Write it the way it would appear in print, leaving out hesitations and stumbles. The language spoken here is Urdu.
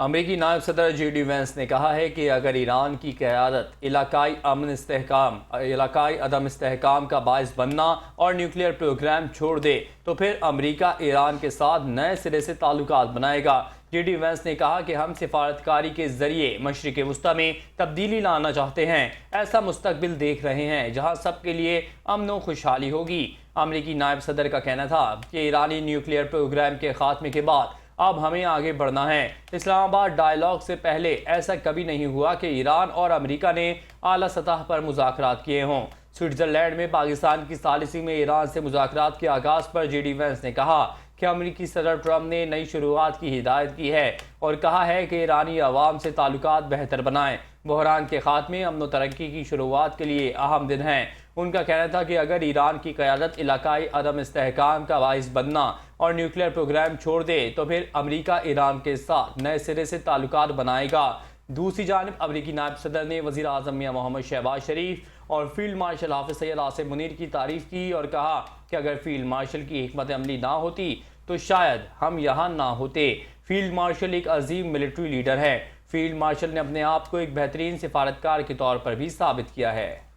امریکی نائب صدر جے ڈی وینس نے کہا ہے کہ اگر ایران کی قیادت علاقائی عدم استحکام کا باعث بننا اور نیوکلیئر پروگرام چھوڑ دے تو پھر امریکہ ایران کے ساتھ نئے سرے سے تعلقات بنائے گا۔ جے ڈی وینس نے کہا کہ ہم سفارتکاری کے ذریعے مشرق وسطی میں تبدیلی لانا چاہتے ہیں، ایسا مستقبل دیکھ رہے ہیں جہاں سب کے لیے امن و خوشحالی ہوگی۔ امریکی نائب صدر کا کہنا تھا کہ ایرانی نیوکلیئر پروگرام کے خاتمے کے بعد اب ہمیں آگے بڑھنا ہے۔ اسلام آباد ڈائیلاگ سے پہلے ایسا کبھی نہیں ہوا کہ ایران اور امریکہ نے اعلیٰ سطح پر مذاکرات کیے ہوں۔ سوئٹزرلینڈ میں پاکستان کی ثالثی میں ایران سے مذاکرات کے آغاز پر جے ڈی وینس نے کہا کہ امریکی صدر ٹرمپ نے نئی شروعات کی ہدایت کی ہے اور کہا ہے کہ ایرانی عوام سے تعلقات بہتر بنائیں۔ بحران کے خاتمے، امن و ترقی کی شروعات کے لیے اہم دن ہیں۔ ان کا کہنا تھا کہ اگر ایران کی قیادت علاقائی عدم استحکام کا باعث بننا اور نیوکلیئر پروگرام چھوڑ دے تو پھر امریکہ ایران کے ساتھ نئے سرے سے تعلقات بنائے گا۔ دوسری جانب امریکی نائب صدر نے وزیر اعظم میاں محمد شہباز شریف اور فیلڈ مارشل حافظ سید عاصم منیر کی تعریف کی اور کہا کہ اگر فیلڈ مارشل کی حکمت عملی نہ ہوتی تو شاید ہم یہاں نہ ہوتے۔ فیلڈ مارشل ایک عظیم ملٹری لیڈر ہے۔ فیلڈ مارشل نے اپنے آپ کو ایک بہترین سفارتکار کے طور پر بھی ثابت کیا ہے۔